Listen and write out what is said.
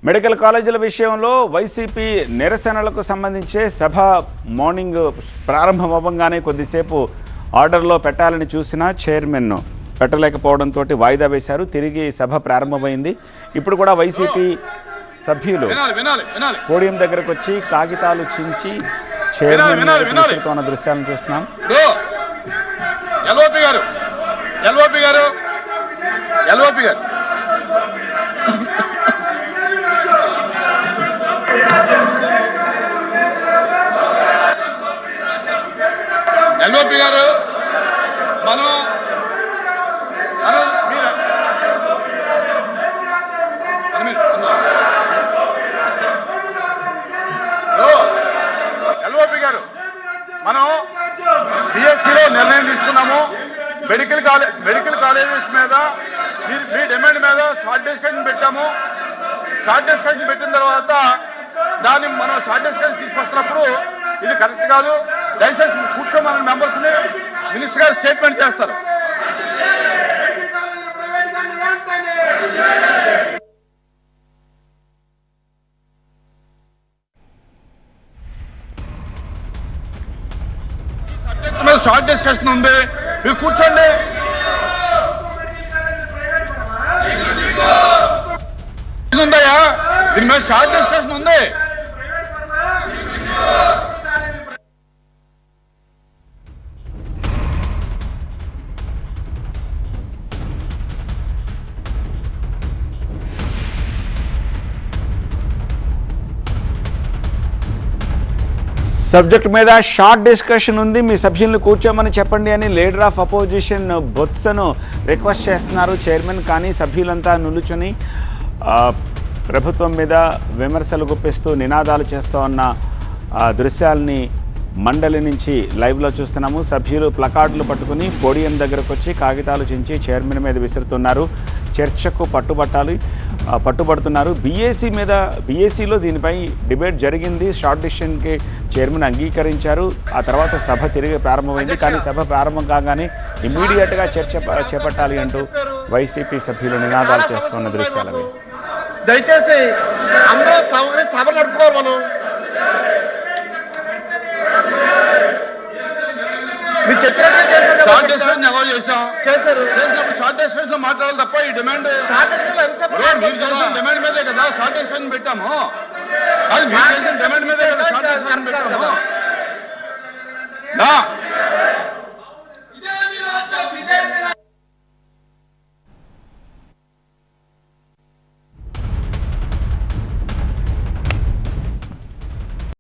Medical కాలేజీల విషయంలో YCP నిరసనలకు సంబంధించే సభ morning ప్రారంభమవ్వగానే కొద్దిసేపు ఆర్డర్లో పెట్టాలని చూసినా చైర్మన్ పెట్టలేకపోవడంతో వాయిదా వేశారు. తిరిగి సభ ప్రారంభమైంది. ఇప్పుడు కూడా వైసీపీ సభ్యులు పోడియం దగ్గరకు వచ్చి కాగితాలు చించి చైర్మన్ విసురుతున్న దృశ్యాలను చూస్తున్నాం. ఎల్ఓపి గారు మనం ఎల్ఓపి గారు మనం బిఎస్సిలో నిర్ణయం తీసుకున్నాము. మెడికల్ కాలేజెస్ మీద మీ డిమాండ్ మీద షార్ట్ డిస్కషన్ పెట్టాము. షార్ట్ డిస్కషన్ పెట్టిన తర్వాత దాన్ని మనం షార్ట్ డిస్కషన్ తీసుకొస్తున్నప్పుడు ఇది కరెక్ట్ కాదు, దయచేసి కూర్చోమని మెంబర్స్ని మినిస్టర్ గారు స్టేట్మెంట్ చేస్తారు. సబ్జెక్ట్ మీద షార్ట్ డిస్కషన్ ఉంది, మీరు కూర్చోండి. ఉందయ్యా, దీని మీద షార్ట్ డిస్కషన్ ఉంది. సబ్జెక్ట్ మీద షార్ట్ డిస్కషన్ ఉంది, మీ సభ్యులను కూర్చోమని చెప్పండి అని లీడర్ ఆఫ్ అపోజిషన్ బొత్సను రిక్వెస్ట్ చేస్తున్నారు చైర్మన్. కానీ సభ్యులంతా నిలుచుని ప్రభుత్వం మీద విమర్శలు గుప్పిస్తూ నినాదాలు చేస్తూ ఉన్న దృశ్యాల్ని మండలి నుంచి లైవ్లో చూస్తున్నాము. సభ్యులు ప్లకార్డులు పట్టుకుని పోడియం దగ్గరకు వచ్చి కాగితాలు చించి చైర్మన్ మీద విసురుతున్నారు. చర్చకు పట్టుబడుతున్నారు. బీఏసీలో దీనిపై డిబేట్ జరిగింది. షార్ట్ డిసిషన్కి చైర్మన్ అంగీకరించారు. ఆ తర్వాత సభ తిరిగి ప్రారంభమైంది. కానీ సభ ప్రారంభం కాగానే ఇమ్మీడియట్గా చర్చ చేపట్టాలి అంటూ వైసీపీ సభ్యులు నినాదాలు చేస్తున్న దృశ్యాలవి. దయచేసి అందరూ సభ నడుపుకోవాలి. మనం మీరు చెప్పినట్టు చేసినప్పుడు షార్ట్ డిస్కషన్ లో మాట్లాడాలి తప్ప ఈ డిమాండ్ మీరు చేసిన డిమాండ్ మీదే కదా షార్ట్ డిస్కషన్ పెట్టాము. అది మీరు చేసిన డిమాండ్ మీదే కదా షార్ట్ డిస్కషన్ పెట్టాము.